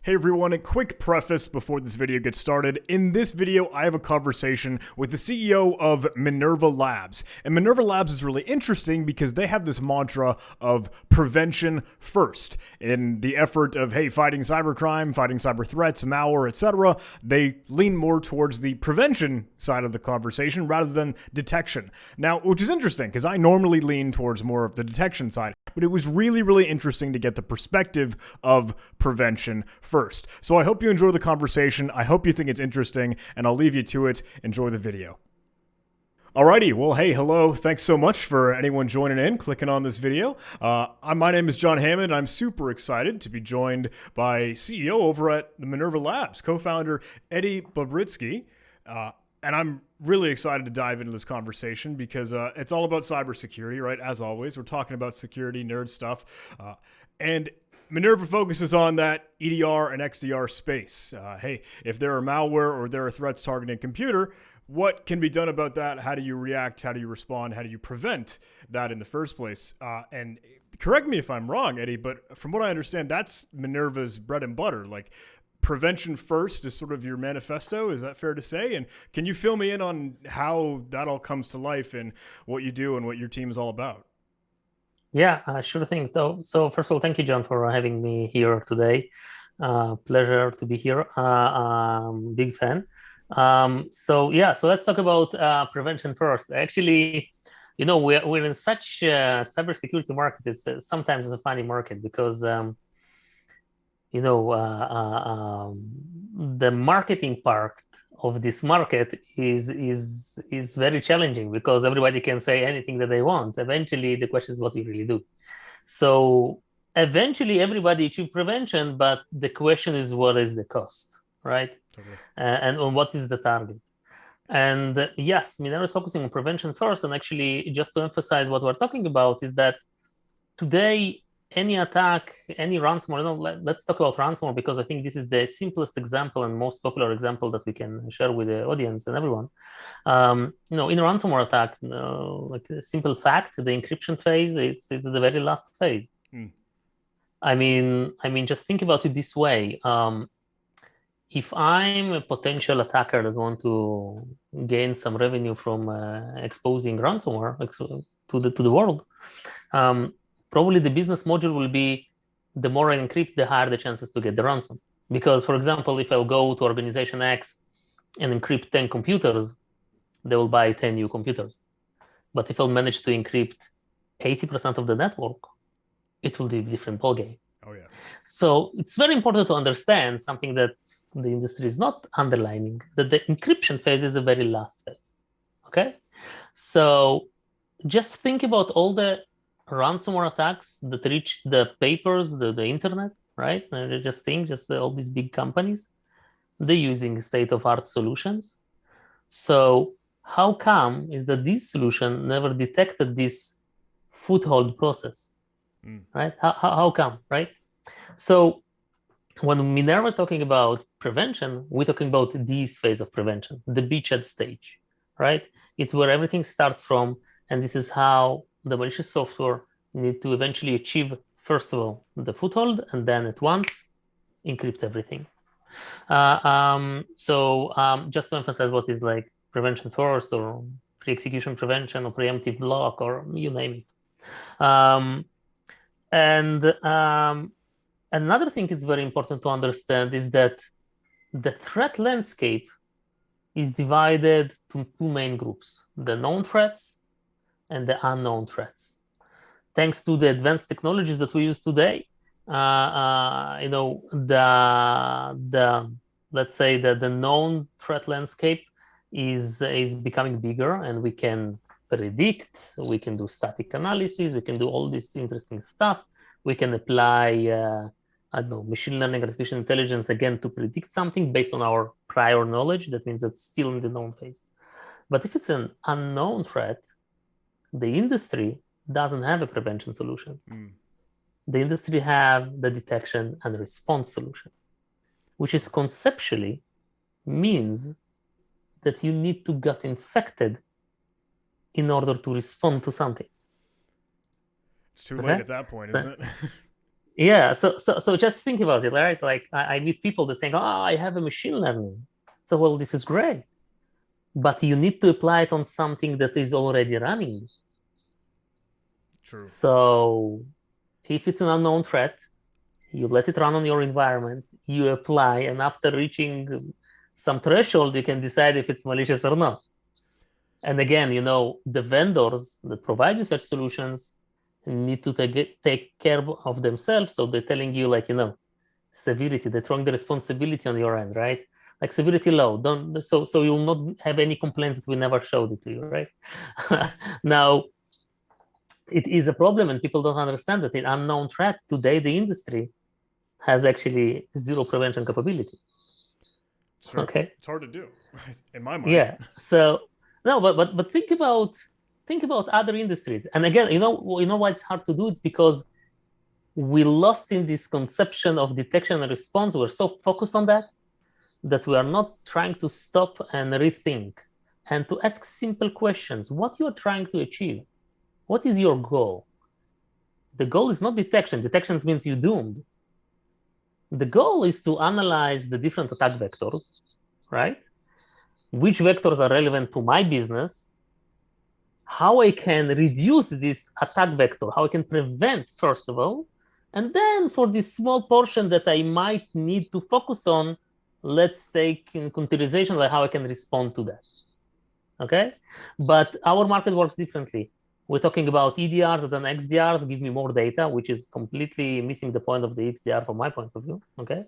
Hey everyone, a quick preface before this video gets started. In this video, I have a conversation with the CEO of Minerva Labs. And Minerva Labs is really interesting because they have this mantra of prevention first. In the effort of, hey, fighting cybercrime, fighting cyber threats, malware, etc., they lean more towards the prevention side of the conversation rather than detection. Now, which is interesting because I normally lean towards more of the detection side. But it was really interesting to get the perspective of prevention first. So I hope you enjoy the conversation. I hope you think it's interesting, and I'll leave you to it. Enjoy the video. Alrighty, well, hey, hello. Thanks so much for anyone joining in, clicking on this video. My name is John Hammond. I'm super excited to be joined by CEO over at the Minerva Labs, co-founder Eddie Babritsky. And I'm really excited to dive into this conversation because it's all about cybersecurity, right? As always, we're talking about security, nerd stuff. And Minerva focuses on that EDR and XDR space. Hey, if there are malware or there are threats targeting a computer, what can be done about that? How do you react? How do you respond? How do you prevent that in the first place? And correct me if I'm wrong, Eddie, but from what I understand, that's Minerva's bread and butter. Like, prevention first is sort of your manifesto. Is that fair to say? And can you fill me in on how that all comes to life and what you do and what your team is all about? Yeah, sure thing. So first of all, thank you, John, for having me here today. Pleasure to be here. Big fan. So let's talk about prevention first. Actually, we're in such a cybersecurity market. Sometimes it's a funny market because the marketing part of this market is very challenging because everybody can say anything that they want. Eventually, the question is what you really do. So eventually, everybody achieve prevention, but the question is what is the cost, right? Okay. And on what is the target? And yes, Minerva is focusing on prevention first. And actually, just to emphasize what we're talking about is that today, any attack, any ransomware, let's talk about ransomware because I think this is the simplest example and most popular example that we can share with the audience and everyone. In a ransomware attack, like a simple fact, the encryption phase is the very last phase. I mean, just think about it this way. If I'm a potential attacker that want to gain some revenue from exposing ransomware to the world, probably the business module will be the more I encrypt, the higher the chances to get the ransom. Because, for example, if I'll go to organization X and encrypt 10 computers, they will buy 10 new computers. But if I'll manage to encrypt 80% of the network, it will be a different ballgame. Oh, yeah. So it's very important to understand something that the industry is not underlining, that the encryption phase is the very last phase, okay? So just think about all the ransomware attacks that reach the papers, the internet, right? Just all these big companies, they're using state-of-art solutions. So how come is that this solution never detected this foothold process, right? How come, right? So when Minerva talking about prevention, we're talking about this phase of prevention, the beachhead stage, right? It's where everything starts from, and this is how the malicious software need to eventually achieve, first of all, the foothold, and then at once encrypt everything. Just to emphasize what is like prevention first, or pre-execution prevention, or preemptive block, or you name it. Another thing it's very important to understand is that the threat landscape is divided to two main groups, the known threats and the unknown threats. Thanks to the advanced technologies that we use today, let's say that the known threat landscape is becoming bigger, and we can predict, we can do static analysis, we can do all this interesting stuff. We can apply, machine learning, artificial intelligence, again, to predict something based on our prior knowledge. That means it's still in the known phase. But if it's an unknown threat, the industry doesn't have a prevention solution. The industry have the detection and response solution, which is conceptually means that you need to get infected in order to respond to something. It's too late at that point, isn't it? Yeah, so just think about it, right? Like I meet people that saying, "Oh, I have a machine learning." So, well, this is great, but you need to apply it on something that is already running. True. So, if it's an unknown threat, you let it run on your environment, you apply, and after reaching some threshold, you can decide if it's malicious or not. And again, the vendors that provide you such solutions need to take care of themselves. So they're telling you, like, severity, they're throwing the responsibility on your end, right? Like severity low, don't so you'll not have any complaints that we never showed it to you, right? Now, it is a problem, and people don't understand that in unknown threat today, the industry has actually zero prevention capability. Sure. Okay. It's hard to do, in my mind. Yeah. So no, but think about other industries. And again, you know why it's hard to do? It's because we lost in this conception of detection and response. We're so focused on that we are not trying to stop and rethink and to ask simple questions. What you're trying to achieve? What is your goal? The goal is not detection. Detection means you're doomed. The goal is to analyze the different attack vectors, right? Which vectors are relevant to my business, how I can reduce this attack vector, how I can prevent, first of all, and then for this small portion that I might need to focus on, let's take in consideration like how I can respond to that. Okay? But our market works differently. We're talking about EDRs and then XDRs give me more data, which is completely missing the point of the XDR from my point of view. Okay?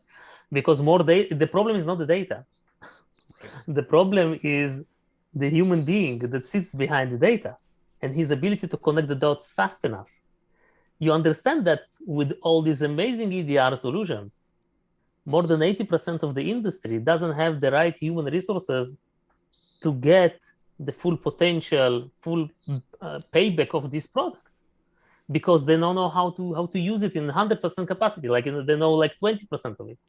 Because more data, the problem is not the data. The problem is the human being that sits behind the data and his ability to connect the dots fast enough. You understand that with all these amazing EDR solutions, more than 80% of the industry doesn't have the right human resources to get the full potential, full payback of these products because they don't know how to use it in 100% capacity, like they know like 20% of it.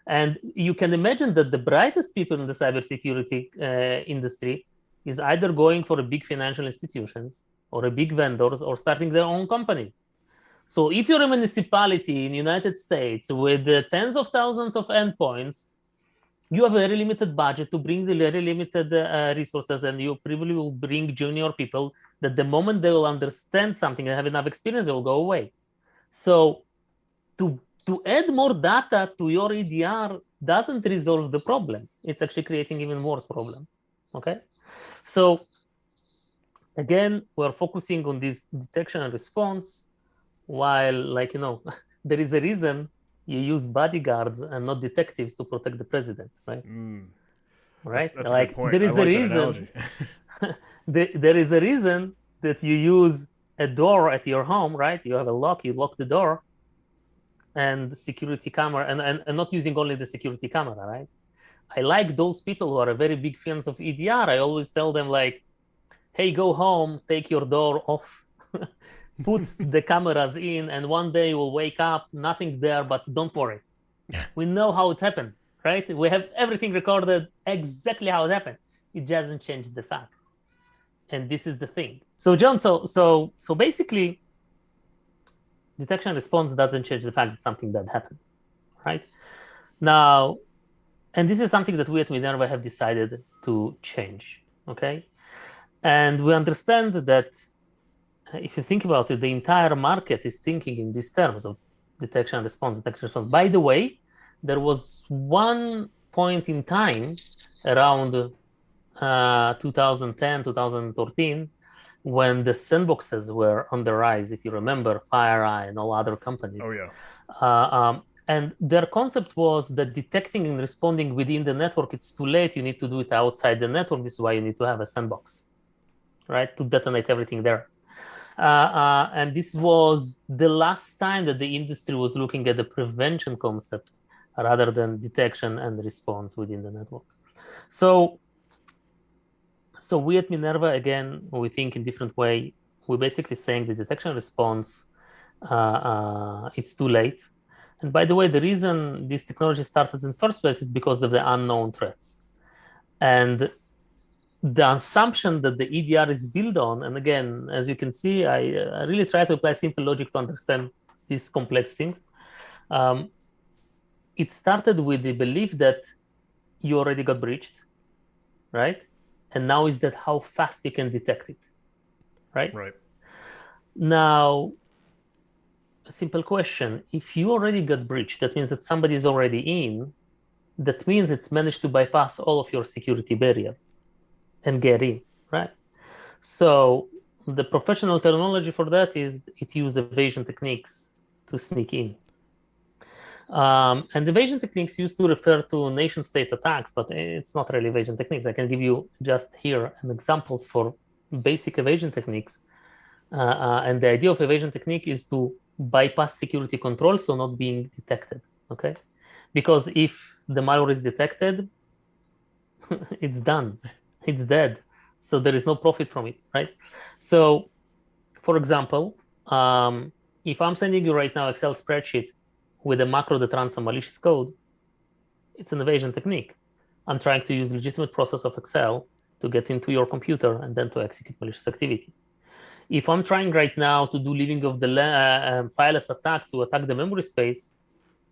And you can imagine that the brightest people in the cybersecurity industry is either going for a big financial institutions or a big vendors or starting their own company. So if you're a municipality in the United States with tens of thousands of endpoints, you have a very limited budget to bring the very limited resources, and you probably will bring junior people that the moment they will understand something and have enough experience, they will go away. So to add more data to your EDR doesn't resolve the problem. It's actually creating even worse problem. Okay. So again, we're focusing on this detection and response while there is a reason you use bodyguards and not detectives to protect the president, right? Right? That's a good Like point. there I is a like that reason analogy. there is a reason that you use a door at your home, right? You have a lock, you lock the door and the security camera and not using only the security camera, right? I like those people who are very big fans of EDR. I always tell them like, hey, go home, take your door off, put the cameras in, and one day we'll wake up, nothing there, but don't worry. We know how it happened, right? We have everything recorded exactly how it happened. It doesn't change the fact. And this is the thing. So John, so basically, detection response doesn't change the fact that something bad happened, right? Now, and this is something that we at Minerva have decided to change, okay? And we understand that if you think about it, the entire market is thinking in these terms of detection response, detection response. By the way, there was one point in time around 2010, 2013, when the sandboxes were on the rise, if you remember, FireEye and all other companies. Oh, yeah. And their concept was that detecting and responding within the network, it's too late. You need to do it outside the network. This is why you need to have a sandbox, right? To detonate everything there. And this was the last time that the industry was looking at the prevention concept rather than detection and response within the network. So we at Minerva, again, we think in different way. We're basically saying the detection response, it's too late. And by the way, the reason this technology started in the first place is because of the unknown threats. And the assumption that the EDR is built on, and again, as you can see, I really try to apply simple logic to understand these complex things. It started with the belief that you already got breached, right? And now is that how fast you can detect it, right? Right. Now, a simple question. If you already got breached, that means that somebody is already in. That means it's managed to bypass all of your security barriers and get in, right? So the professional terminology for that is it used evasion techniques to sneak in. And evasion techniques used to refer to nation state attacks, but it's not really evasion techniques. I can give you just here an examples for basic evasion techniques. And the idea of evasion technique is to bypass security control, so not being detected, okay? Because if the malware is detected, it's done, it's dead. So there is no profit from it, right? So, for example, if I'm sending you right now Excel spreadsheet with a macro that runs some malicious code, it's an evasion technique. I'm trying to use legitimate process of Excel to get into your computer and then to execute malicious activity. If I'm trying right now to do leaving of the fileless attack to attack the memory space,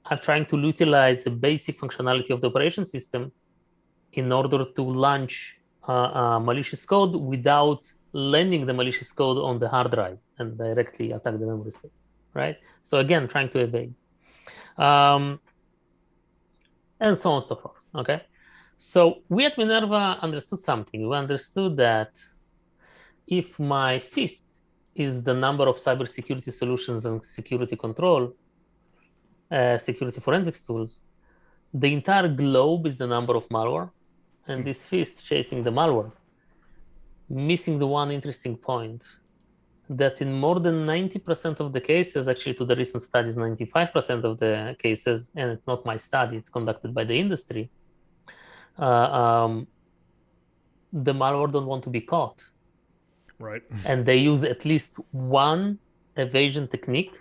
I'm trying to utilize the basic functionality of the operation system in order to launch malicious code without landing the malicious code on the hard drive and directly attack the memory space, right? So again, trying to evade. And so on and so forth, okay? So we at Minerva understood something. We understood that if my fist is the number of cybersecurity solutions and security control, security forensics tools, the entire globe is the number of malware, and this fist chasing the malware, missing the one interesting point that in more than 90% of the cases, actually to the recent studies, 95% of the cases, and it's not my study, it's conducted by the industry, the malware don't want to be caught. Right. And they use at least one evasion technique,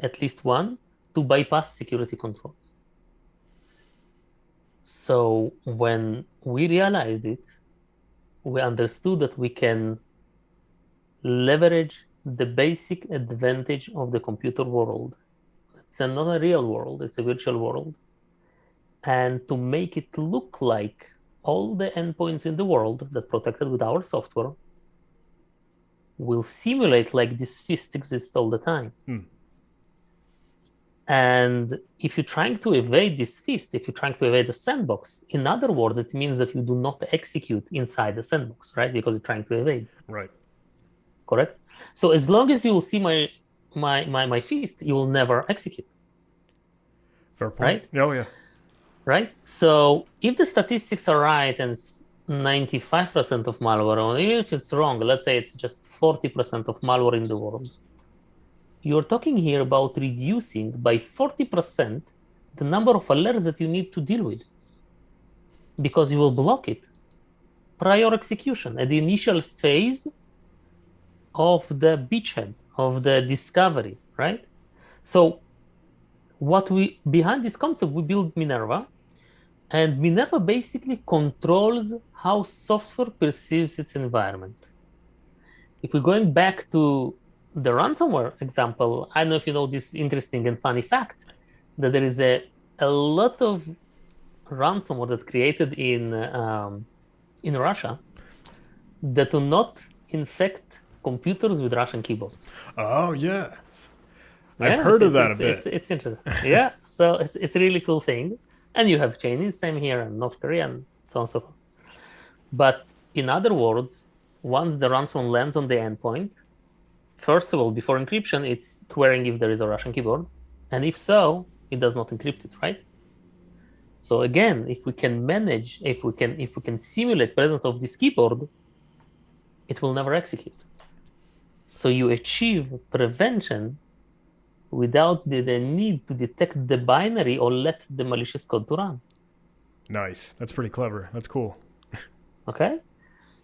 at least one, to bypass security controls. So when we realized it, we understood that we can leverage the basic advantage of the computer world. It's not a real world, it's a virtual world. And to make it look like all the endpoints in the world that protected with our software will simulate like this fist exists all the time. And if you're trying to evade this fist, if you're trying to evade the sandbox, in other words, it means that you do not execute inside the sandbox, right? Because you're trying to evade. Right. Correct? So as long as you will see my fist, you will never execute. Fair point. Right? Oh, yeah. Right? So if the statistics are right and 95% of malware, or even if it's wrong, let's say it's just 40% of malware in the world, you're talking here about reducing by 40% the number of alerts that you need to deal with because you will block it prior execution at the initial phase of the beachhead, of the discovery, right? So behind this concept, we build Minerva, and Minerva basically controls how software perceives its environment. If we're going back to the ransomware example, I don't know if you know this interesting and funny fact that there is a lot of ransomware that created in Russia that do not infect computers with Russian keyboard. Oh, yeah. I've Yeah, heard of that a bit. it's interesting. Yeah, so it's a really cool thing. And you have Chinese, same here, and North Korea, and so on and so forth. But in other words, once the ransomware lands on the endpoint, first of all, before encryption, it's querying if there is a Russian keyboard. And if so, it does not encrypt it, right? So again, if we can manage, if we can simulate presence of this keyboard, it will never execute. So you achieve prevention without the need to detect the binary or let the malicious code to run. Nice. That's pretty clever. That's cool. Okay?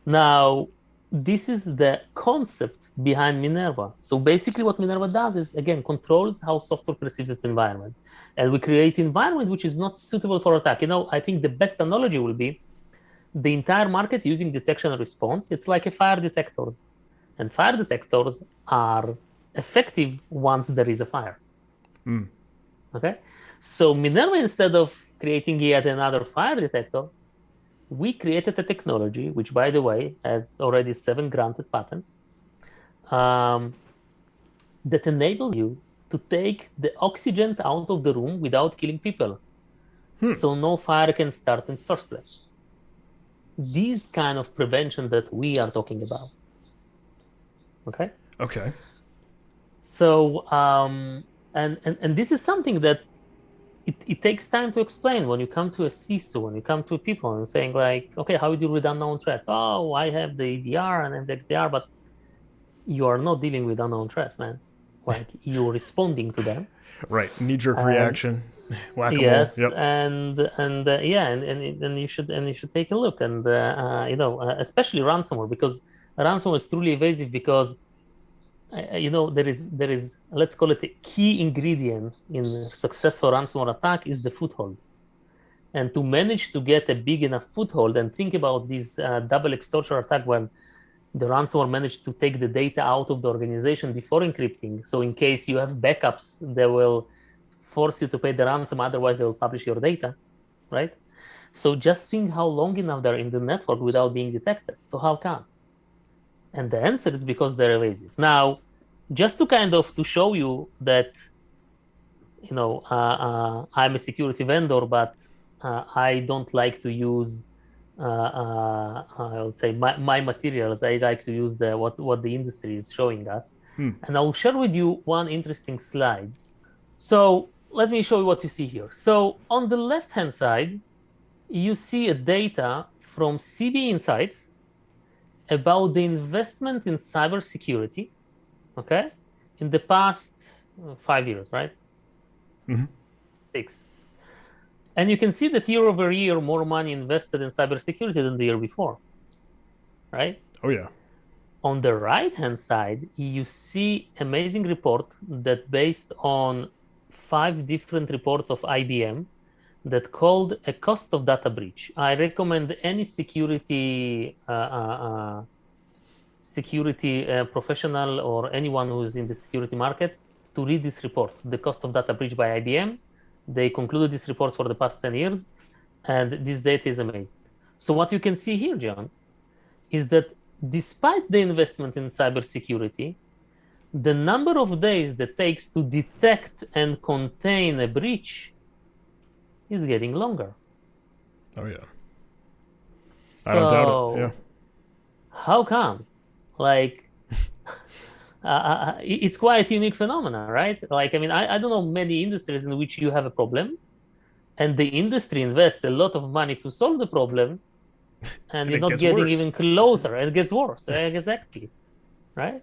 Now, this is the concept behind Minerva. So basically what Minerva does is, again, controls how software perceives its environment. And we create environment which is not suitable for attack. I think the best analogy will be the entire market using detection and response. It's like a fire detectors. And fire detectors are effective once there is a fire. Okay, so Minerva, instead of creating yet another fire detector, we created a technology, which, by the way, has already 7 granted patents, um, that enables you to take the oxygen out of the room without killing people. So no fire can start in the first place. These kind of prevention that we are talking about. Okay. Okay. So and this is something that it takes time to explain when you come to a CISO, when you come to people and saying like, okay, how do you deal with unknown threats? Oh, I have the EDR and I have the XDR, but you are not dealing with unknown threats, man. Like you're responding to them. Right. Knee jerk And reaction. Whack a mole. yes, Yep. and yeah, and you should take a look, and especially ransomware, because ransomware is truly evasive because there is, let's call it, a key ingredient in a successful ransomware attack is the foothold. And to manage to get a big enough foothold, and think about this double extortion attack when the ransomware managed to take the data out of the organization before encrypting. So in case you have backups, they will force you to pay the ransom, otherwise they will publish your data, right? So just think how long enough they're in the network without being detected. So how come? And the answer is because they're evasive. Now, just to kind of to show you that, I'm a security vendor, but I don't like to use, I would say, my materials. I like to use the what the industry is showing us. And I will share with you one interesting slide. So let me show you what you see here. So on the left-hand side, you see a data from CB Insights about the investment in cybersecurity, okay, in the past 5 years, right? 6. And you can see that year over year, more money invested in cybersecurity than the year before, right? Oh, yeah. On the right-hand side, you see amazing report that based on 5 different reports of IBM that called a cost of data breach. I recommend any security professional or anyone who is in the security market to read this report, the cost of data breach by IBM. They concluded these reports for the past 10 years, and this data is amazing. So what you can see here, John, is that despite the investment in cybersecurity, the number of days that takes to detect and contain a breach is getting longer. Oh, yeah. I don't doubt it. Yeah. So how come? Like, it's quite a unique phenomenon, right? Like, I mean, I don't know many industries in which you have a problem, and the industry invests a lot of money to solve the problem, and And you're it not gets getting worse. even closer, and it gets worse. Exactly, right?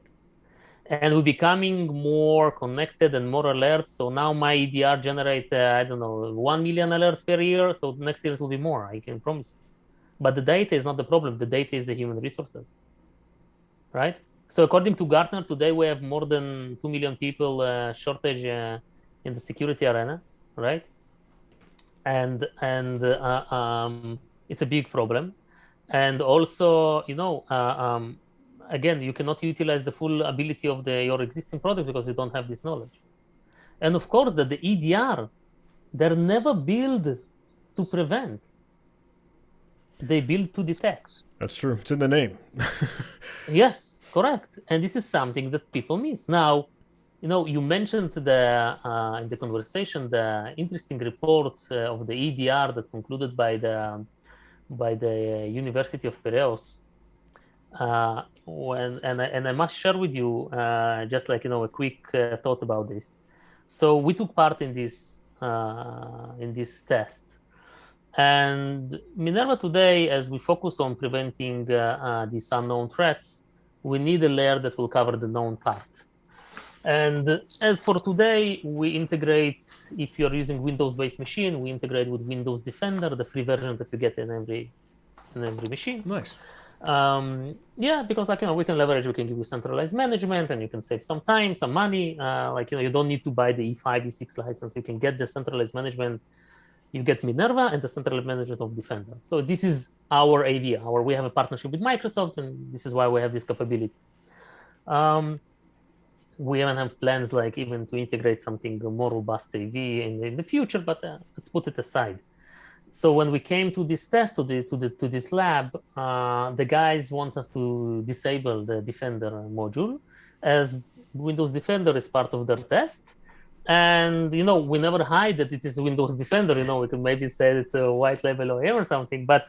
And we're becoming more connected and more alert. So now my EDR generate, I don't know, 1 million alerts per year. So next year it will be more, I can promise. But the data is not the problem. The data is the human resources, right? So according to Gartner, today we have more than 2 million people shortage in the security arena, right? And it's a big problem. And also, again, you cannot utilize the full ability of your existing product because you don't have this knowledge. And of course, that the EDR, they're never built to prevent; they build to detect. That's true. It's in the name. Yes, correct. And this is something that people miss. Now, you mentioned in the conversation the interesting report of the EDR that concluded by the University of Piraeus. And I must share with you just like a quick thought about this. So we took part in this test, and Minerva today, as we focus on preventing these unknown threats, we need a layer that will cover the known part. And as for today, we integrate, if you're using Windows-based machine, we integrate with Windows Defender, the free version that you get in every machine. Nice. Yeah, because we can leverage, we can give you centralized management, and you can save some time, some money. You don't need to buy the E5, E6 license. You can get the centralized management. You get Minerva and the centralized management of Defender. So this is our AV. We have a partnership with Microsoft, and this is why we have this capability. we even have plans like even to integrate something more robust AV in the future, but let's put it aside. So when we came to this test, to this lab, the guys want us to disable the Defender module, as Windows Defender is part of their test. And we never hide that it is Windows Defender. We could maybe say it's a white label OEM or something. But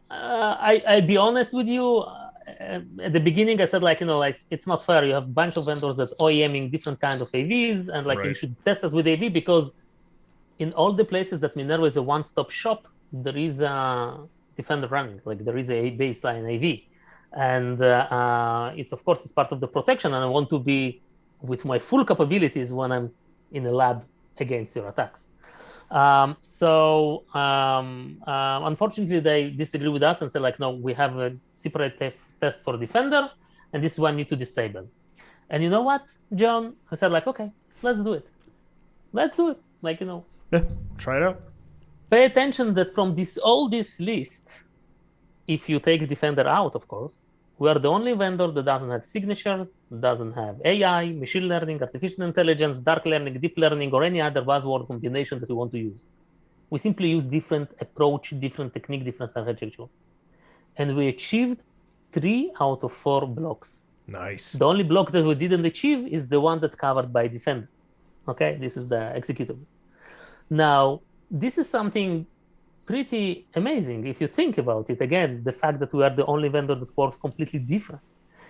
I'll be honest with you. At the beginning, I said like it's not fair. You have a bunch of vendors that OEMing different kind of AVs, and like you Right. should test us with AV because in all the places that Minerva is a one-stop shop, there is a Defender running, like there is a baseline AV. And it's, of course, it's part of the protection. And I want to be with my full capabilities when I'm in a lab against your attacks. Unfortunately, they disagree with us and say, like, no, we have a separate test for Defender, and this one need to disable. And you know what, John? I said, like, okay, let's do it. Let's do it. Like, Yeah, try it out. pay attention that from all this list, if you take Defender out, of course, we are the only vendor that doesn't have signatures, doesn't have AI, machine learning, artificial intelligence, dark learning, deep learning, or any other buzzword combination that we want to use. We simply use different approach, different technique, different architecture. And we achieved 3 out of 4 blocks. Nice. The only block that we didn't achieve is the one that's covered by Defender. Okay, this is the executable. Now, this is something pretty amazing if you think about it. Again, the fact that we are the only vendor that works completely different.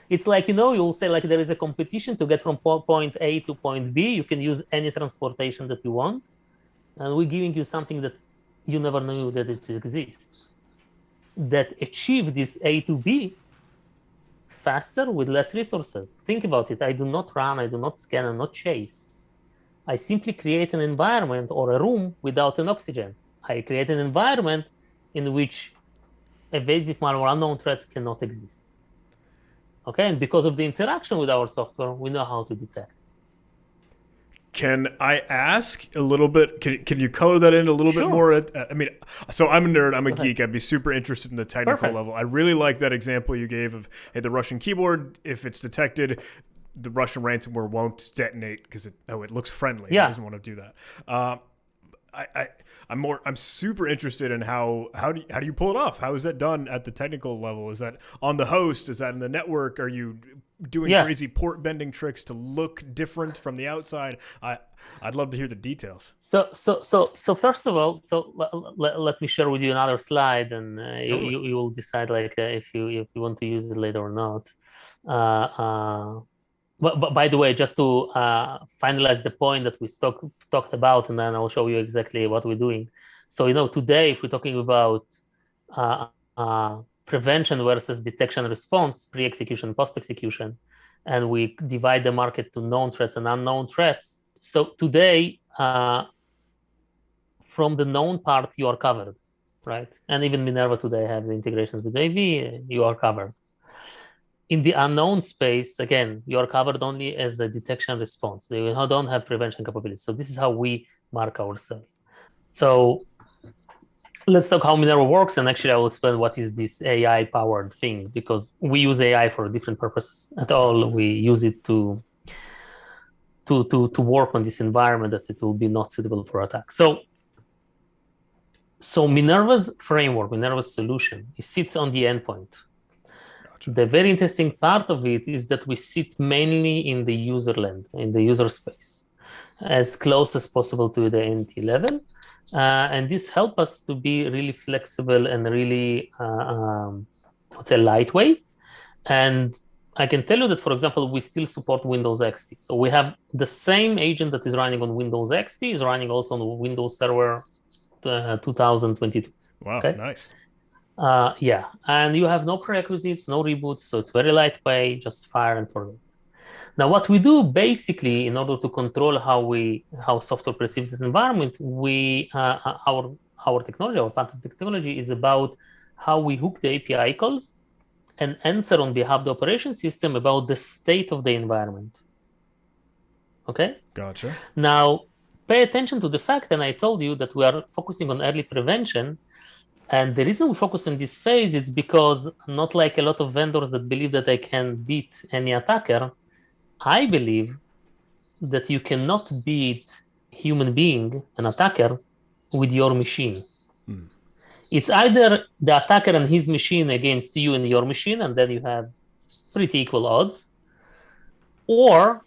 It's like, you'll say like there is a competition to get from point A to point B. You can use any transportation that you want. And we're giving you something that you never knew that it exists. That achieve this A to B faster with less resources. Think about it. I do not run, I do not scan, and not chase. I simply create an environment or a room without an oxygen. I create an environment in which evasive malware, unknown threats cannot exist. Okay, and because of the interaction with our software, we know how to detect. Can I ask a little bit? Can you color that in a little bit more? I mean, so I'm a nerd. I'm a geek. I'd be super interested in the technical level. I really like that example you gave of, hey, the Russian keyboard, if it's detected, the Russian ransomware won't detonate because it looks friendly. Yeah. It doesn't want to do that. I'm super interested in how do you pull it off? How is that done at the technical level? Is that on the host? Is that in the network? Are you doing crazy port bending tricks to look different from the outside? I'd love to hear the details. So first of all, let me share with you another slide, and Totally. you will decide like if you want to use it later or not. But by the way, just to finalize the point that we talked about, and then I'll show you exactly what we're doing. So today, if we're talking about prevention versus detection response, pre-execution, post-execution, and we divide the market to known threats and unknown threats. So today, from the known part, you are covered, right? And even Minerva today have the integrations with AV, you are covered. In the unknown space, again, you are covered only as a detection response. They don't have prevention capabilities. So this is how we mark ourselves. So let's talk how Minerva works, and actually I will explain what is this AI-powered thing, because we use AI for different purposes at all. We use it to work on this environment that it will be not suitable for attack. So Minerva's framework, Minerva's solution, it sits on the endpoint. Gotcha. The very interesting part of it is that we sit mainly in the user land, in the user space, as close as possible to the NT level. And this helps us to be really flexible and really, let's say, lightweight. And I can tell you that, for example, we still support Windows XP. So we have the same agent that is running on Windows XP is running also on Windows Server 2022. Wow, okay? Nice. Yeah, and you have no prerequisites, no reboots, so it's very lightweight, just fire and forget. Now, what we do basically in order to control how software perceives this environment, our technology, our patented technology, is about how we hook the API calls and answer on behalf of the operation system about the state of the environment. Okay? Gotcha. Now, pay attention to the fact, and I told you that we are focusing on early prevention. And the reason we focus on this phase is because, not like a lot of vendors that believe that they can beat any attacker, I believe that you cannot beat human being, an attacker, with your machine. It's either the attacker and his machine against you and your machine, and then you have pretty equal odds, or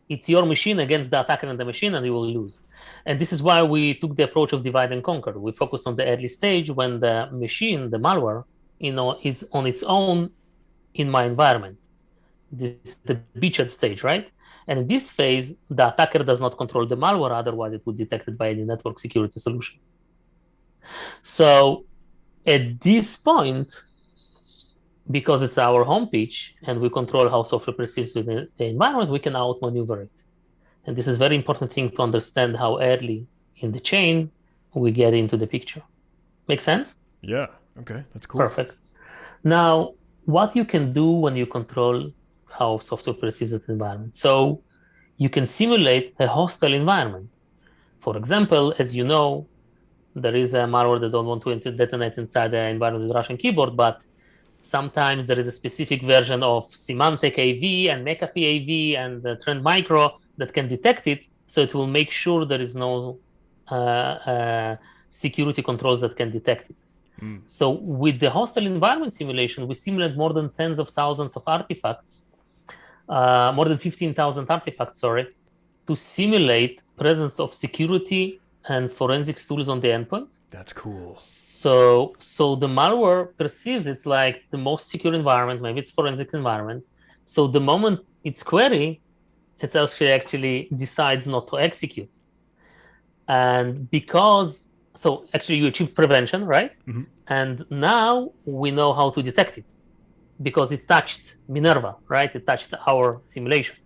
it's your machine against the attacker and the machine, and you will lose. And this is why we took the approach of divide and conquer. We focus on the early stage when the machine, the malware, is on its own in my environment. This is the beachhead stage, right? And in this phase, the attacker does not control the malware, otherwise it would be detected by any network security solution. So at this point, because it's our home pitch and we control how software perceives within the environment, we can outmaneuver it. And this is a very important thing to understand how early in the chain we get into the picture. Make sense? Yeah. Okay. That's cool. Perfect. Now, what you can do when you control how software perceives the environment. So you can simulate a hostile environment. For example, as you know, there is a malware that don't want to detonate inside the environment with Russian keyboard, but sometimes there is a specific version of Symantec AV and McAfee AV and Trend Micro that can detect it, so it will make sure there is no security controls that can detect it. So with the hostile environment simulation, we simulate more than tens of thousands of artifacts, more than 15,000 artifacts, to simulate presence of security and forensics tools on the endpoint. That's cool. So the malware perceives it's like the most secure environment, maybe it's forensic environment. So the moment it's query, it actually decides not to execute. And so actually you achieve prevention, right? Mm-hmm. And now we know how to detect it because it touched Minerva, right? It touched our simulation.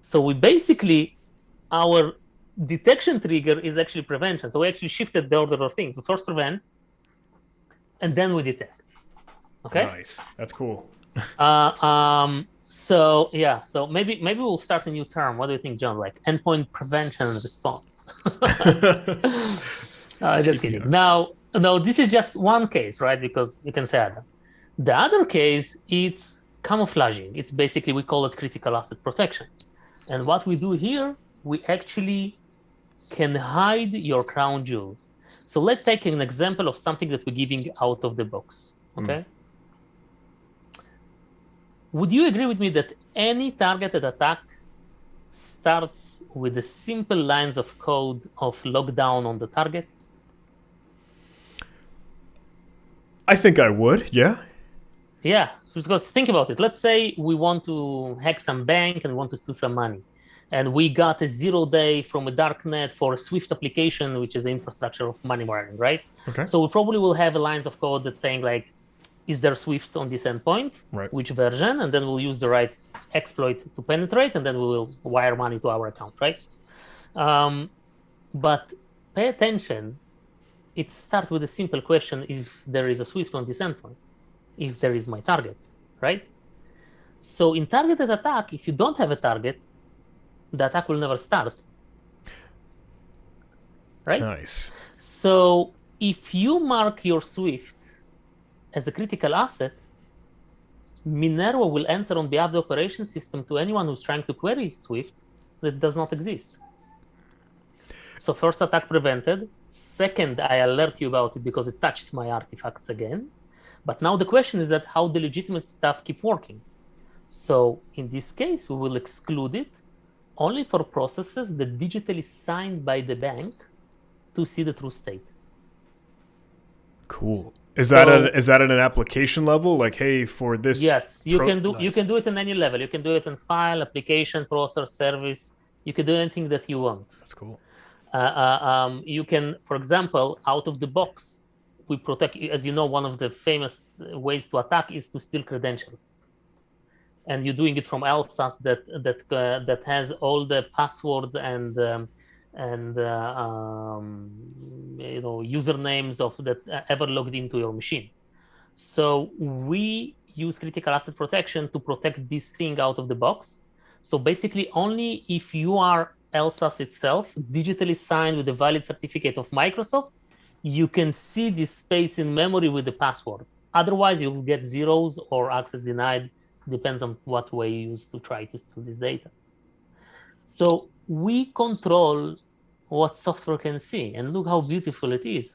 So we basically, our detection trigger is actually prevention. So we actually shifted the order of things. We first prevent, and then we detect. Okay. Nice. That's cool. So maybe we'll start a new term. What do you think, John? Like endpoint prevention and response. Just kidding. Now, this is just one case, right? Because you can say other. The other case, it's camouflaging. It's basically, we call it critical asset protection. And what we do here, we actually can hide your crown jewels. So let's take an example of something that we're giving out of the box, okay? Would you agree with me that any targeted attack starts with the simple lines of code of lockdown on the target? I think I would, yeah. Yeah, because think about it. Let's say we want to hack some bank and we want to steal some money. And we got a 0-day from a darknet for a Swift application, which is the infrastructure of money laundering, right? Okay. So we probably will have lines of code that's saying like, is there Swift on this endpoint? Right. Which version? And then we'll use the right exploit to penetrate, and then we will wire money to our account, right? But pay attention. It starts with a simple question: if there is a Swift on this endpoint, if there is my target, right? So in targeted attack, if you don't have a target, the attack will never start, right? Nice. So if you mark your Swift as a critical asset, Minerva will answer on behalf of the operation system to anyone who's trying to query Swift that does not exist. So first, attack prevented. Second, I alert you about it because it touched my artifacts again. But now the question is that how the legitimate stuff keep working. So in this case, we will exclude it only for processes that digitally signed by the bank to see the true state. Cool. Is that at an application level? Like, hey, for this? Yes, you can do it in any level. You can do it in file, application, process, service. You can do anything that you want. That's cool. You can, for example, out of the box, we protect. As you know, one of the famous ways to attack is to steal credentials, and you're doing it from LSAS that has all the passwords and usernames of that ever logged into your machine. So we use critical asset protection to protect this thing out of the box. So basically, only if you are LSAS itself, digitally signed with a valid certificate of Microsoft, you can see this space in memory with the passwords. Otherwise, you'll get zeros or access denied. Depends on what way you use to try to steal this data. So we control what software can see, and look how beautiful it is.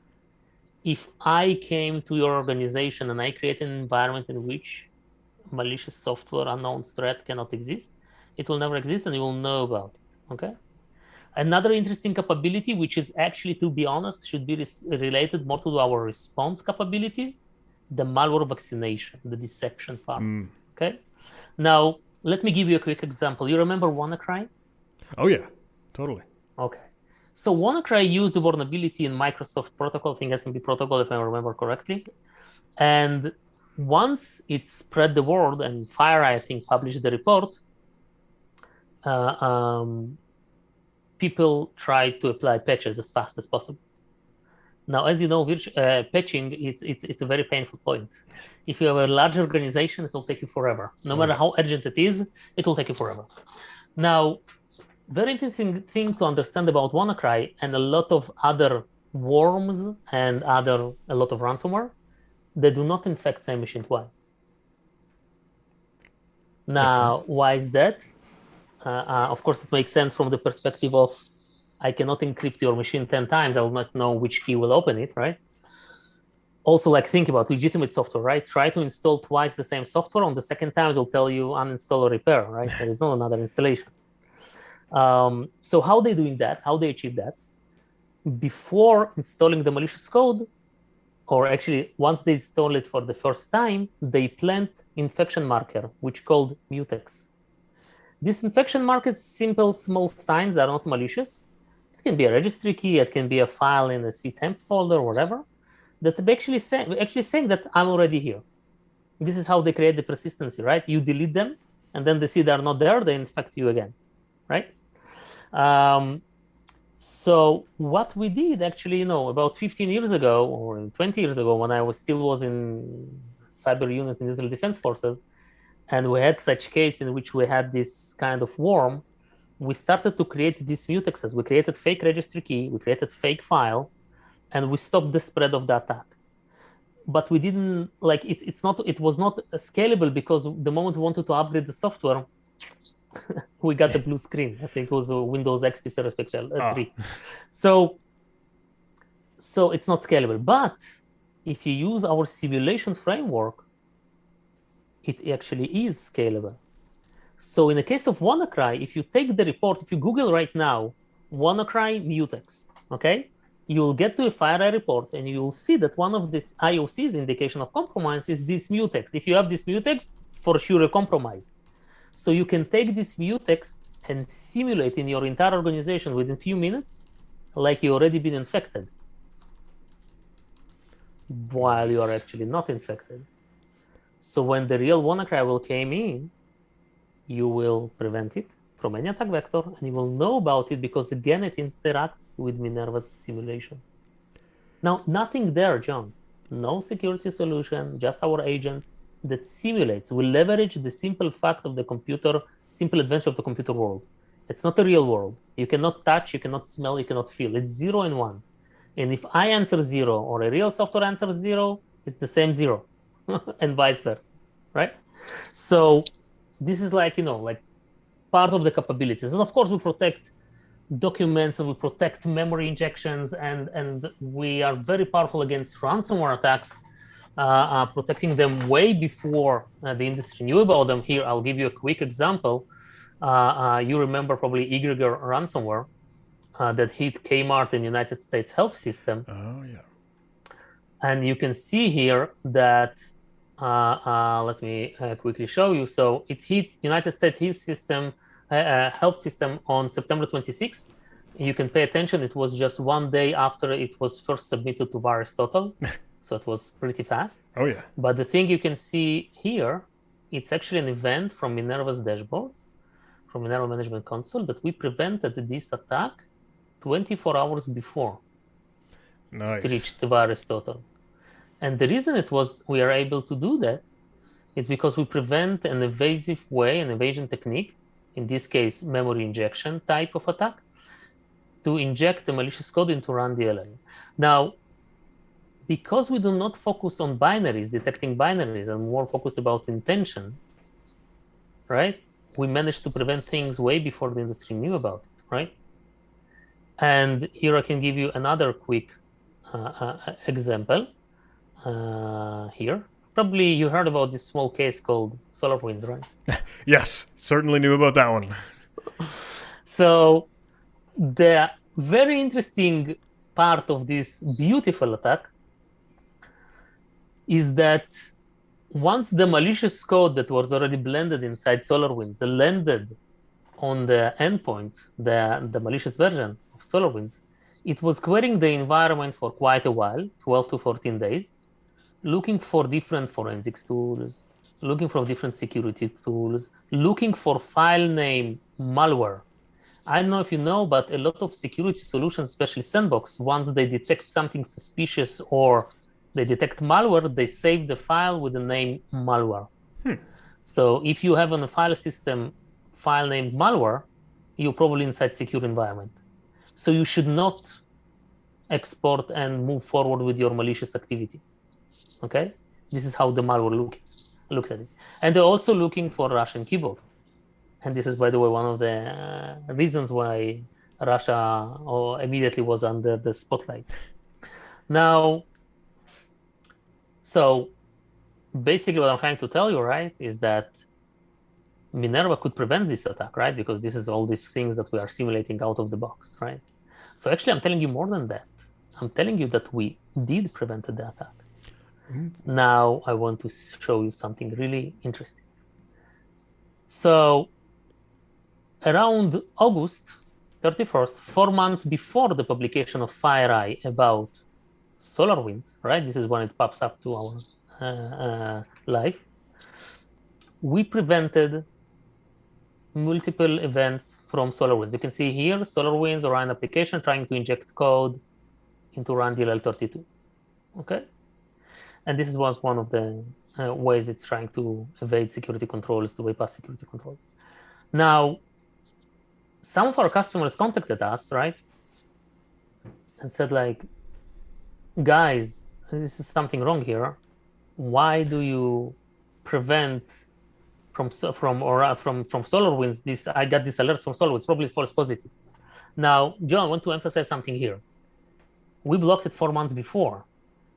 If I came to your organization and I create an environment in which malicious software, unknown threat cannot exist, it will never exist and you will know about it, okay? Another interesting capability, which is actually, to be honest, should be related more to our response capabilities, the malware vaccination, the deception part, okay? Now, let me give you a quick example. You remember WannaCry? Oh yeah, totally. Okay. So WannaCry used the vulnerability in Microsoft protocol, I think SMB protocol, if I remember correctly. And once it spread the word, and FireEye, I think, published the report, people tried to apply patches as fast as possible. Now, as you know, patching, it's a very painful point. If you have a large organization, it will take you forever. No matter how urgent it is, it will take you forever. Now, very interesting thing to understand about WannaCry and a lot of other worms and a lot of ransomware, they do not infect same machine twice. Now, why is that? Of course, it makes sense from the perspective of I cannot encrypt your machine 10 times. I will not know which key will open it, right? Also, like, think about legitimate software, right? Try to install twice the same software. On the second time, it will tell you uninstall or repair, right? There is no another installation. So how they doing that? How they achieve that? Before installing the malicious code, or actually once they install it for the first time, they plant infection marker, which called mutex. This infection marker is simple, small signs that are not malicious. It can be a registry key, it can be a file in a ctemp folder, whatever, that actually saying that I'm already here. This is how they create the persistency, right? You delete them, and then they see they're not there, they infect you again, right? So what we did actually, about 15 years ago or 20 years ago, when I was in cyber unit in Israel Defense Forces, and we had such case in which we had this kind of worm, we started to create these mutexes. We created fake registry key, we created fake file, and we stopped the spread of the attack. But we didn't it was not scalable because the moment we wanted to upgrade the software, we got the blue screen. I think it was a Windows XP Service Pack 3. So it's not scalable. But if you use our simulation framework, it actually is scalable. So in the case of WannaCry, if you take the report, if you Google right now, WannaCry mutex, okay, you'll get to a FireEye report and you'll see that one of this IOC's indication of compromise is this mutex. If you have this mutex, for sure you're compromised. So you can take this mutex and simulate in your entire organization within a few minutes like you already been infected while you are actually not infected. So when the real WannaCry will come in, you will prevent it from any attack vector, and you will know about it because, again, it interacts with Minerva's simulation. Now, nothing there, John. No security solution, just our agent that simulates. We leverage the simple fact of the computer, simple advantage of the computer world. It's not a real world. You cannot touch, you cannot smell, you cannot feel. It's 0 and 1. And if I answer 0 or a real software answers 0, it's the same 0 and vice versa, right? So this is like part of the capabilities. And of course, we protect documents and we protect memory injections, and we are very powerful against ransomware attacks, protecting them way before the industry knew about them. Here, I'll give you a quick example. You remember probably Egregor ransomware that hit Kmart in the United States health system. Oh, yeah. And you can see here that, let me quickly show you. So it hit United States health system on September 26th. You can pay attention. It was just one day after it was first submitted to VirusTotal. So it was pretty fast. Oh, yeah. But the thing you can see here, it's actually an event from Minerva's dashboard, from Minerva Management Console, that we prevented this attack 24 hours before Nice. it reached the VirusTotal. And the reason we are able to do that is because we prevent an evasive way, an evasion technique, in this case, memory injection type of attack, to inject the malicious code into run DLL. Now, because we do not focus on binaries, detecting binaries, and more focused about intention, right? we managed to prevent things way before the industry knew about it, right? And here I can give you another quick example. Here, probably you heard about this small case called SolarWinds, right? Yes, certainly knew about that one. So the very interesting part of this beautiful attack is that once the malicious code that was already blended inside SolarWinds landed on the endpoint, the malicious version of SolarWinds, it was querying the environment for quite a while, 12 to 14 days, looking for different forensics tools, looking for different security tools, looking for file name malware. I don't know if you know, but a lot of security solutions, especially Sandbox, once they detect something suspicious or they detect malware, they save the file with the name malware. So if you have on a file system file named malware, you're probably inside secure environment. So you should not export and move forward with your malicious activity. Okay, this is how the malware looked at it, and they're also looking for Russian keyboard. And this is, by the way, one of the reasons why Russia immediately was under the spotlight. Now, so basically what I'm trying to tell you, right, is that Minerva could prevent this attack, right? Because this is all these things that we are simulating out of the box, right? So actually, I'm telling you more than that. I'm telling you that we did prevent the attack. Now, I want to show you something really interesting. So around August 31st, 4 months before the publication of FireEye about SolarWinds, right? This is when it pops up to our life. We prevented multiple events from SolarWinds. You can see here, SolarWinds ran an application trying to inject code into run DLL32, okay? And this was one of the ways it's trying to evade security controls, to bypass security controls. Now, some of our customers contacted us, right? And said like, guys, this is something wrong here. Why do you prevent from SolarWinds this? I got this alert from SolarWinds, probably false positive. Now, John, I want to emphasize something here. We blocked it 4 months before.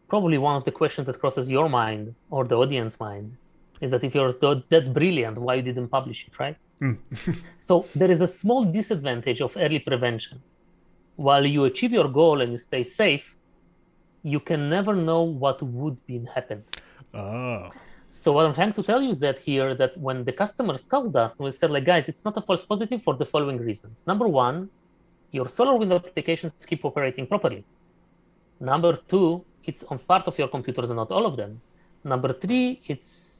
Probably one of the questions that crosses your mind or the audience mind is that if you're that brilliant, why you didn't publish it, right? So there is a small disadvantage of early prevention. While you achieve your goal and you stay safe, you can never know what would happen. Oh. So what I'm trying to tell you is that here, that when the customers called us, we said like, guys, it's not a false positive for the following reasons. Number one, your SolarWinds applications keep operating properly. Number two, it's on part of your computers and not all of them. Number three,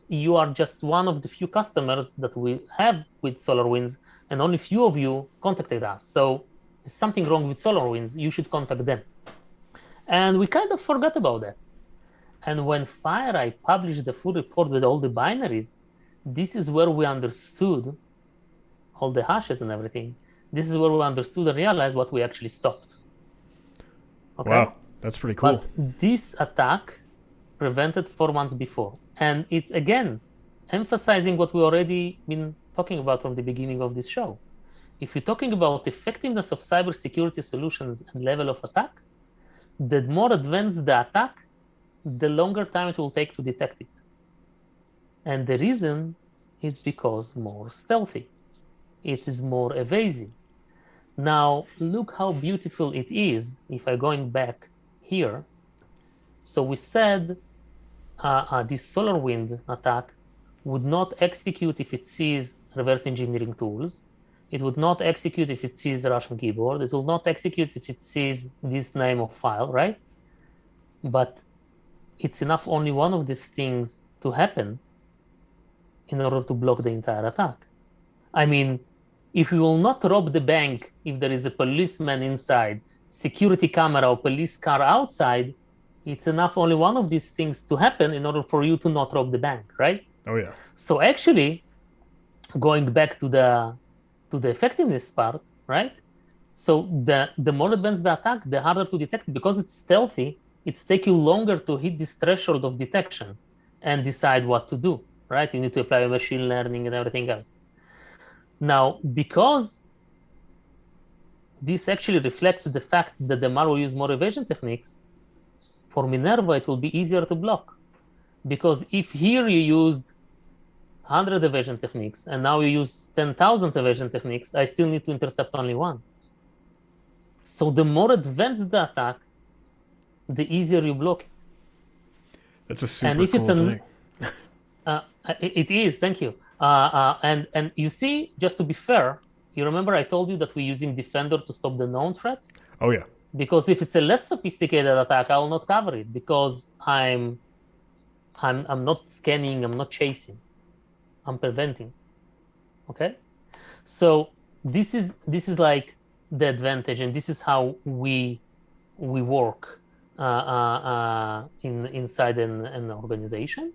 you are just one of the few customers that we have with SolarWinds, and only few of you contacted us. So there's something wrong with SolarWinds, you should contact them. And we kind of forgot about that. And when FireEye published the full report with all the binaries, this is where we understood all the hashes and everything. This is where we understood and realized what we actually stopped. Okay? Wow, that's pretty cool. But this attack prevented 4 months before. And it's, again, emphasizing what we already been talking about from the beginning of this show. If you're talking about effectiveness of cybersecurity solutions and level of attack, the more advanced the attack, the longer time it will take to detect it. And the reason is because more stealthy. It is more evasive. Now, look how beautiful it is if I'm going back here. So we said this SolarWinds attack would not execute if it sees reverse engineering tools. It would not execute if it sees the Russian keyboard. It will not execute if it sees this name of file, right? But it's enough only one of these things to happen in order to block the entire attack. I mean, if we will not rob the bank if there is a policeman inside, security camera or police car outside, it's enough only one of these things to happen in order for you to not rob the bank, right? Oh yeah. So actually, going back to the effectiveness part, right? So the more advanced the attack, the harder to detect. Because it's stealthy, it's take you longer to hit this threshold of detection and decide what to do, right? You need to apply machine learning and everything else. Now, because this actually reflects the fact that the malware use more evasion techniques, for Minerva, it will be easier to block. Because if here you used 100 evasion techniques and now you use 10,000 evasion techniques, I still need to intercept only one. So the more advanced the attack, the easier you block it. That's a super cool thing. It is, thank you. And you see, just to be fair, you remember I told you that we're using Defender to stop the known threats? Oh, yeah. Because if it's a less sophisticated attack, I will not cover it because I'm not scanning, I'm not chasing, I'm preventing. Okay, so this is like the advantage, and this is how we work inside an organization.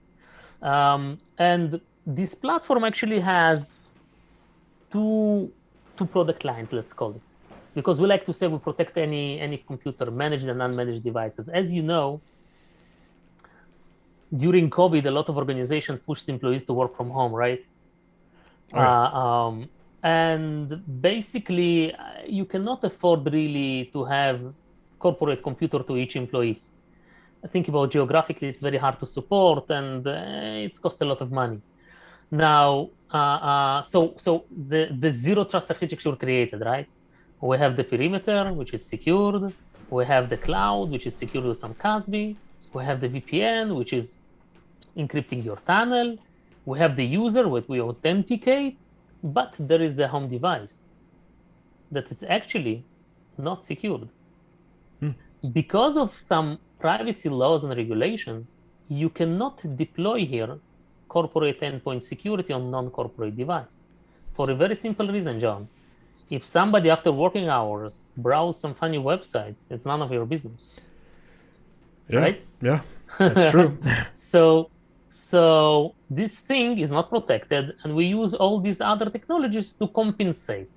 And this platform actually has two product lines, let's call it, because we like to say we protect any computer, managed and unmanaged devices. As you know, during COVID, a lot of organizations pushed employees to work from home, right? Oh, yeah. And basically, you cannot afford really to have corporate computer to each employee. Think about geographically, it's very hard to support, and it's cost a lot of money. Now, so the zero trust architecture created, right? We have the perimeter, which is secured. We have the cloud, which is secured with some CASB. We have the VPN, which is encrypting your tunnel. We have the user, which we authenticate, but there is the home device that is actually not secured. Because of some privacy laws and regulations, you cannot deploy here corporate endpoint security on non-corporate device. For a very simple reason, John. If somebody after working hours browse some funny websites, it's none of your business. Yeah, right? Yeah, that's true. So this thing is not protected, and we use all these other technologies to compensate.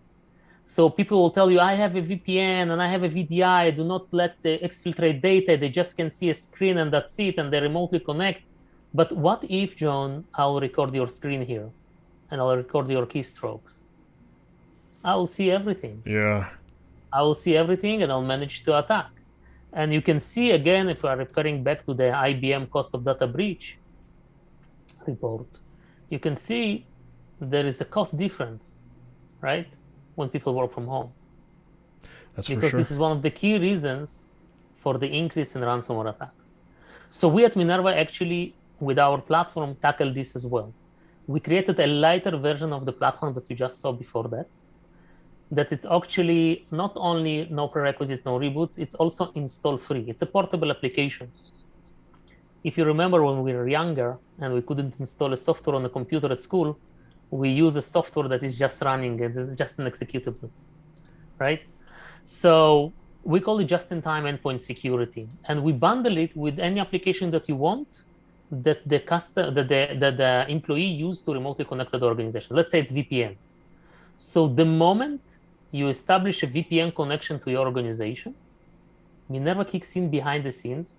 So people will tell you, I have a VPN and I have a VDI, do not let the exfiltrate data, they just can see a screen and that's it, and they remotely connect. But what if, John, I'll record your screen here, and I'll record your keystrokes? I will see everything. Yeah. I will see everything, and I'll manage to attack. And you can see, again, if we are referring back to the IBM cost of data breach report, you can see there is a cost difference, right, when people work from home. That's because for sure. This is one of the key reasons for the increase in ransomware attacks. So we at Minerva actually, with our platform, tackle this as well. We created a lighter version of the platform that you just saw before that it's actually not only no prerequisites, no reboots, it's also install free. It's a portable application. If you remember when we were younger and we couldn't install a software on a computer at school, we use a software that is just running, it's just an executable, right? So we call it just-in-time endpoint security, and we bundle it with any application that you want that the employee use to remotely connect to the organization. Let's say it's VPN. So the moment you establish a VPN connection to your organization, Minerva kicks in behind the scenes,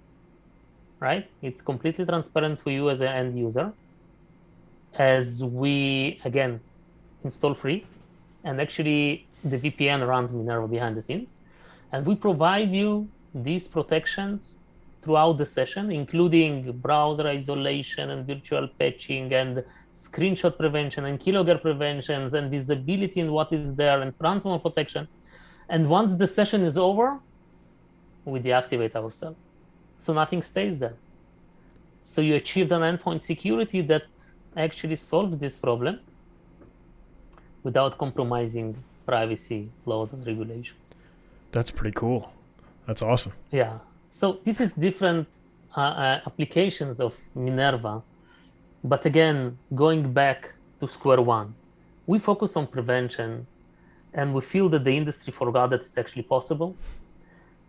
right? It's completely transparent to you as an end user, as we, again, install free, and actually the VPN runs Minerva behind the scenes. And we provide you these protections throughout the session, including browser isolation and virtual patching and screenshot prevention and keylogger preventions and visibility in what is there and ransomware protection. And once the session is over, we deactivate ourselves. So nothing stays there. So you achieved an endpoint security that actually solves this problem without compromising privacy laws and regulations. That's pretty cool. That's awesome. Yeah. So this is different applications of Minerva. But again, going back to square one, we focus on prevention, and we feel that the industry forgot that it's actually possible.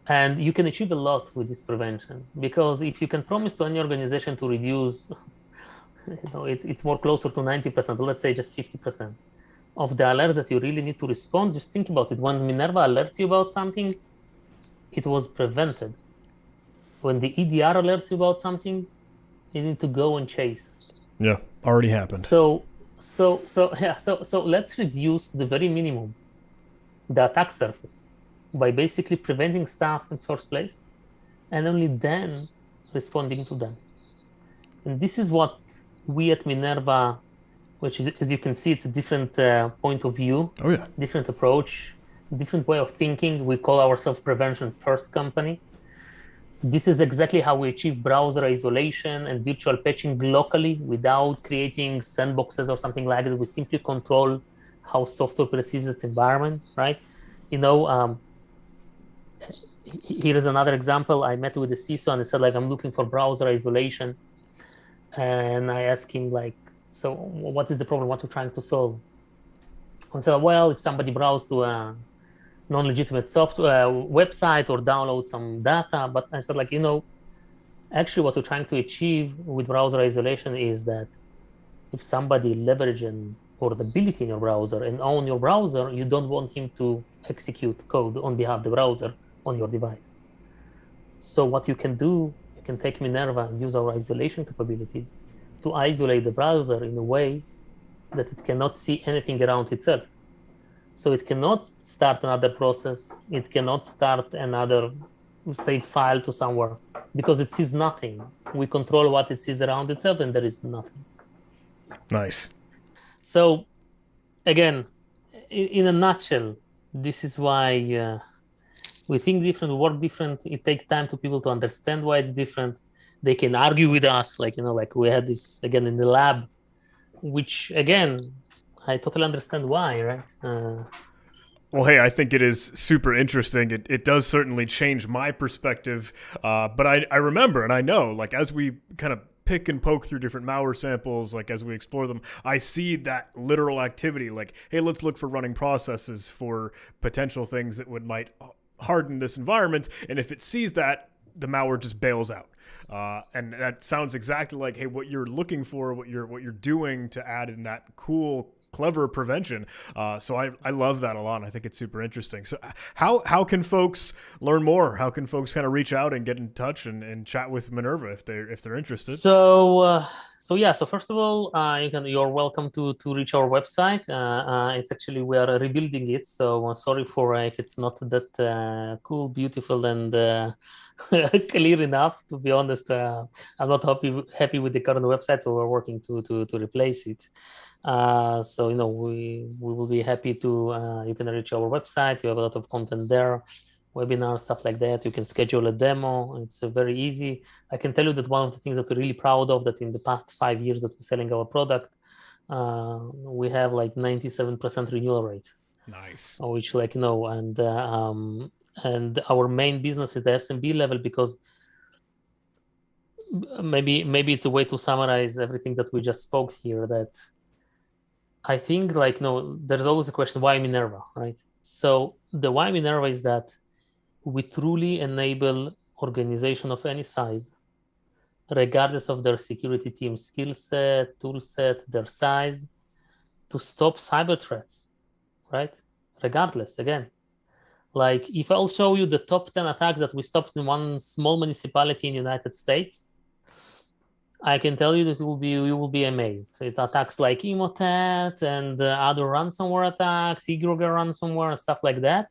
And you can achieve a lot with this prevention, because if you can promise to any organization to reduce, it's more closer to 90%, let's say just 50% of the alerts that you really need to respond. Just think about it. When Minerva alerts you about something, it was prevented. When the EDR alerts you about something, you need to go and chase. Yeah, already happened. So So let's reduce the very minimum, the attack surface, by basically preventing stuff in first place, and only then responding to them. And this is what we at Minerva, which is, as you can see, it's a different point of view, Oh yeah. different approach, different way of thinking. We call ourselves prevention first company. This is exactly how we achieve browser isolation and virtual patching locally without creating sandboxes or something like that. We simply control how software perceives its environment, right? You know, here is another example. I met with the CISO and I said, like, I'm looking for browser isolation. And I asked him, like, so what is the problem? What are you trying to solve? And said, well, if somebody browsed to a non-legitimate software website or download some data. But I said, like, actually what we're trying to achieve with browser isolation is that if somebody leverage an vulnerability in your browser and own your browser, you don't want him to execute code on behalf of the browser on your device. So what you can do, you can take Minerva and use our isolation capabilities to isolate the browser in a way that it cannot see anything around itself. So it cannot start another process. It cannot start another save file to somewhere because it sees nothing. We control what it sees around itself, and there is nothing. Nice. So again, in a nutshell, this is why we think different, we work different. It takes time to people to understand why it's different. They can argue with us, like like we had this again in the lab, which again, I totally understand why, right? Well, hey, I think it is super interesting. It does certainly change my perspective. But I remember and I know, like, as we kind of pick and poke through different malware samples, like as we explore them, I see that literal activity. Like, hey, let's look for running processes for potential things that might harden this environment. And if it sees that, the malware just bails out. And that sounds exactly like, hey, what you're looking for, what you're doing to add in that cool, clever prevention. So I love that a lot. I think it's super interesting. So how can folks learn more? How can folks kind of reach out and get in touch and chat with Minerva if they're interested? So first of all, you're welcome to reach our website. It's actually, we are rebuilding it. So sorry for if it's not that cool, beautiful, and clear enough. To be honest, I'm not happy with the current website, so we're working to replace it. So we will be happy to. You can reach our website. We have a lot of content there, webinars, stuff like that. You can schedule a demo. It's very easy. I can tell you that one of the things that we're really proud of, that in the past 5 years that we're selling our product, we have like 97% renewal rate. Nice. Which, like, and our main business is the SMB level, because maybe it's a way to summarize everything that we just spoke here, that I think, like, there's always a question, why Minerva, right? So the why Minerva is that we truly enable organization of any size, regardless of their security team skill set, tool set, their size, to stop cyber threats, right? Regardless, again. Like, if I'll show you the top 10 attacks that we stopped in one small municipality in the United States, I can tell you that you will be amazed. It attacks like Emotet and other ransomware attacks, Igroga ransomware and stuff like that.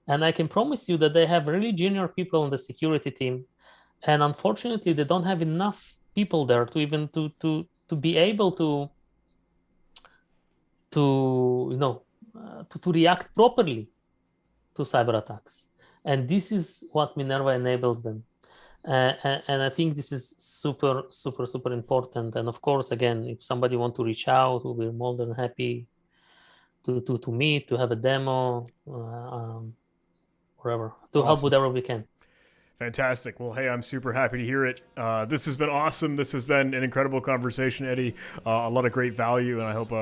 And I can promise you that they have really junior people in the security team. And unfortunately, they don't have enough people there to even to be able to react properly to cyber attacks. And this is what Minerva enables them. And I think this is super, super, super important. And of course, again, if somebody wants to reach out, we'll be more than happy to meet, to have a demo, wherever, to help whatever we can. Fantastic. Well, hey, I'm super happy to hear it. This has been awesome. This has been an incredible conversation, Eddie. A lot of great value, and I hope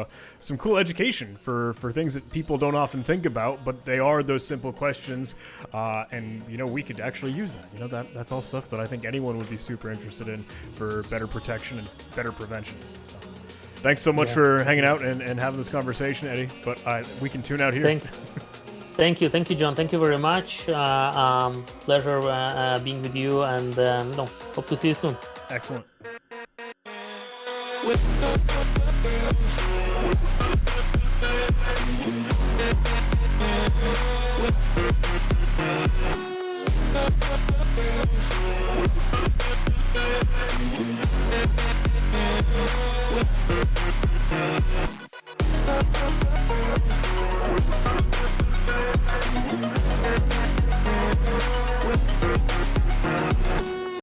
some cool education for things that people don't often think about, but they are those simple questions. And we could actually use that. That's all stuff that I think anyone would be super interested in for better protection and better prevention. So, thanks so much for hanging out and having this conversation, Eddie. But we can tune out here. Thank you, John. Thank you very much. Pleasure being with you, and hope to see you soon. Excellent.